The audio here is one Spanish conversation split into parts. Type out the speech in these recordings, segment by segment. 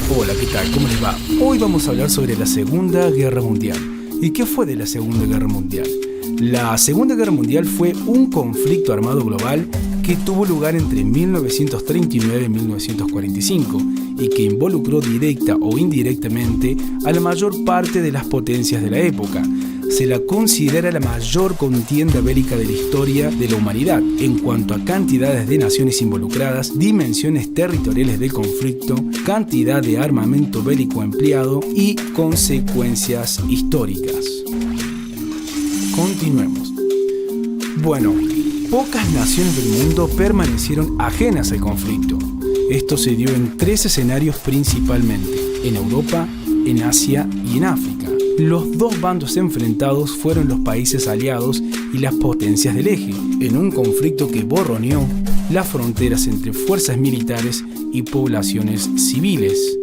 Hola, ¿qué tal? ¿Cómo les va? Hoy vamos a hablar sobre la Segunda Guerra Mundial. ¿Y qué fue de la Segunda Guerra Mundial? La Segunda Guerra Mundial fue un conflicto armado global que tuvo lugar entre 1939 y 1945 y que involucró directa o indirectamente a la mayor parte de las potencias de la época. Se la considera la mayor contienda bélica de la historia de la humanidad en cuanto a cantidades de naciones involucradas, dimensiones territoriales del conflicto, cantidad de armamento bélico empleado y consecuencias históricas. Continuemos. Bueno, pocas naciones del mundo permanecieron ajenas al conflicto. Esto se dio en 3 escenarios principalmente, en Europa, en Asia y en África. Los dos bandos enfrentados fueron los países aliados y las potencias del eje, en un conflicto que borroneó las fronteras entre fuerzas militares y poblaciones civiles.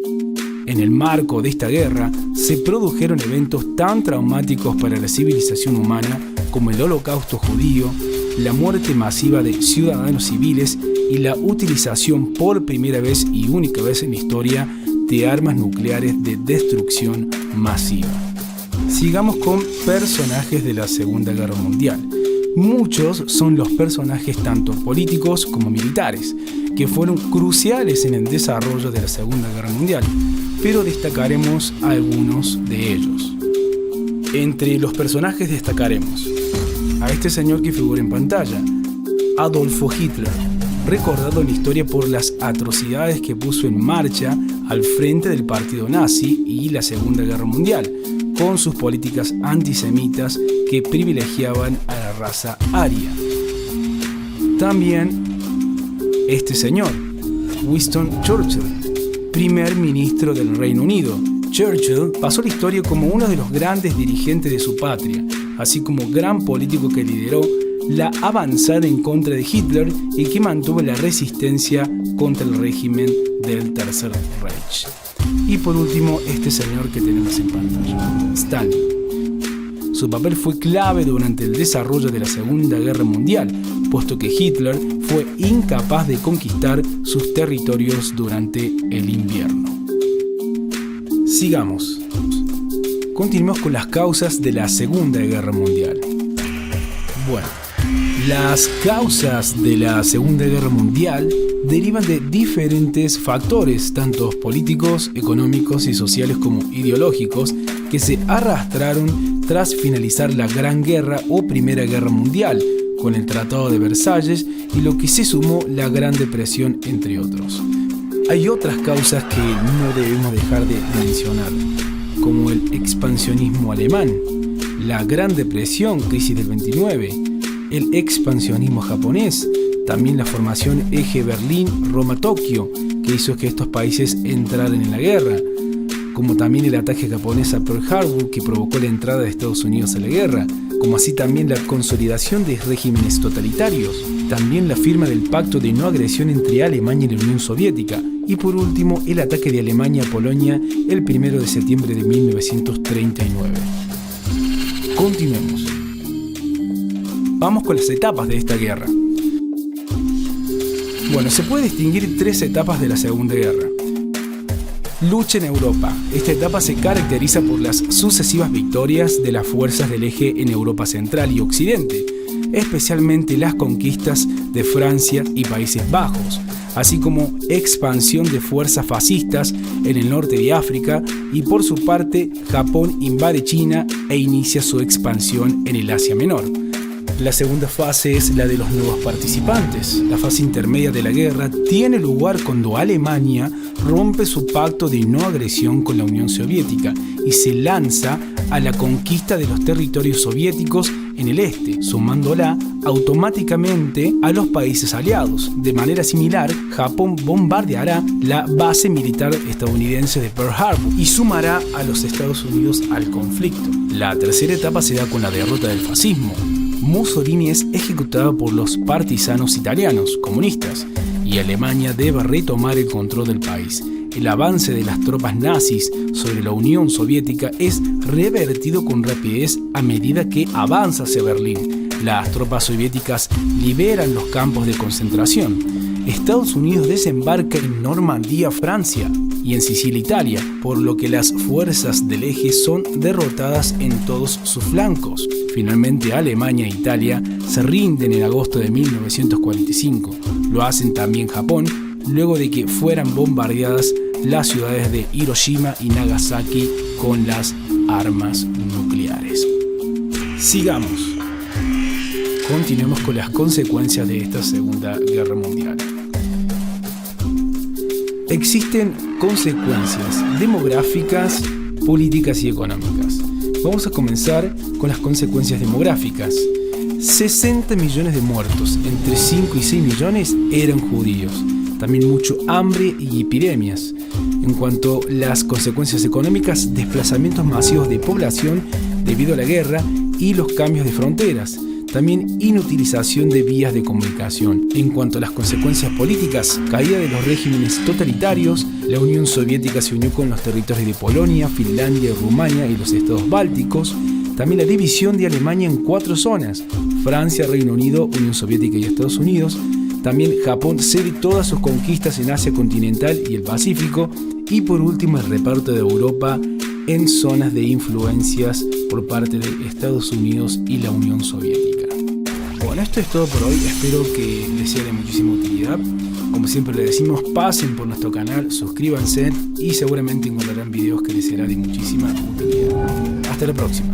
En el marco de esta guerra se produjeron eventos tan traumáticos para la civilización humana como el Holocausto judío, la muerte masiva de ciudadanos civiles y la utilización por primera vez y única vez en la historia de armas nucleares de destrucción masiva. Sigamos con personajes de la Segunda Guerra Mundial. Muchos son los personajes tanto políticos como militares, que fueron cruciales en el desarrollo de la Segunda Guerra Mundial, pero destacaremos algunos de ellos. Entre los personajes destacaremos a este señor que figura en pantalla, Adolfo Hitler, recordado en la historia por las atrocidades que puso en marcha al frente del partido nazi y la Segunda Guerra Mundial, con sus políticas antisemitas que privilegiaban a la raza aria. También este señor, Winston Churchill, primer ministro del Reino Unido. Churchill pasó la historia como uno de los grandes dirigentes de su patria, así como gran político que lideró la avanzada en contra de Hitler y que mantuvo la resistencia contra el régimen del Tercer Reich. Y por último, este señor que tenemos en pantalla, Stalin. Su papel fue clave durante el desarrollo de la Segunda Guerra Mundial, puesto que Hitler fue incapaz de conquistar sus territorios durante el invierno. Sigamos. Continuemos con las causas de la Segunda Guerra Mundial. Bueno, las causas de la Segunda Guerra Mundial derivan de diferentes factores, tanto políticos, económicos y sociales como ideológicos, que se arrastraron tras finalizar la Gran Guerra o Primera Guerra Mundial, con el Tratado de Versalles y lo que se sumó la Gran Depresión, entre otros. Hay otras causas que no debemos dejar de mencionar, como el expansionismo alemán, la Gran Depresión, crisis del 29, el expansionismo japonés, también la formación eje Berlín-Roma-Tokio, que hizo que estos países entraran en la guerra, como también el ataque japonés a Pearl Harbor, que provocó la entrada de Estados Unidos a la guerra, como así también la consolidación de regímenes totalitarios, también la firma del pacto de no agresión entre Alemania y la Unión Soviética, y por último el ataque de Alemania a Polonia el 1 de septiembre de 1939. Continuemos. Vamos con las etapas de esta guerra. Bueno, se puede distinguir 3 etapas de la Segunda Guerra. Lucha en Europa. Esta etapa se caracteriza por las sucesivas victorias de las fuerzas del eje en Europa Central y Occidente, especialmente las conquistas de Francia y Países Bajos, así como expansión de fuerzas fascistas en el norte de África, y por su parte Japón invade China e inicia su expansión en el Asia Menor. La segunda fase es la de los nuevos participantes. La fase intermedia de la guerra tiene lugar cuando Alemania rompe su pacto de no agresión con la Unión Soviética y se lanza a la conquista de los territorios soviéticos en el este, sumándola automáticamente a los países aliados. De manera similar, Japón bombardeará la base militar estadounidense de Pearl Harbor y sumará a los Estados Unidos al conflicto. La tercera etapa se da con la derrota del fascismo. Mussolini es ejecutado por los partisanos italianos comunistas y Alemania debe retomar el control del país. El avance de las tropas nazis sobre la Unión Soviética es revertido con rapidez a medida que avanza hacia Berlín. Las tropas soviéticas liberan los campos de concentración. Estados Unidos desembarca en Normandía, Francia. y en Sicilia, Italia, por lo que las fuerzas del eje son derrotadas en todos sus flancos. Finalmente, Alemania e Italia se rinden en agosto de 1945. Lo hacen también Japón, luego de que fueran bombardeadas las ciudades de Hiroshima y Nagasaki con las armas nucleares. Sigamos. Continuemos con las consecuencias de esta Segunda Guerra Mundial. Existen consecuencias demográficas, políticas y económicas. Vamos a comenzar con las consecuencias demográficas. 60 millones de muertos, entre 5 y 6 millones eran judíos. También mucho hambre y epidemias. En cuanto a las consecuencias económicas, desplazamientos masivos de población debido a la guerra y los cambios de fronteras. También inutilización de vías de comunicación. En cuanto a las consecuencias políticas, caída de los regímenes totalitarios, la Unión Soviética se unió con los territorios de Polonia, Finlandia, Rumania y los estados bálticos. También la división de Alemania en 4 zonas: Francia, Reino Unido, Unión Soviética y Estados Unidos. También Japón cede todas sus conquistas en Asia continental y el Pacífico. Y por último, el reparto de Europa en zonas de influencias por parte de Estados Unidos y la Unión Soviética. Bueno, esto es todo por hoy. Espero que les sea de muchísima utilidad. Como siempre les decimos, pasen por nuestro canal, suscríbanse y seguramente encontrarán videos que les serán de muchísima utilidad. Hasta la próxima.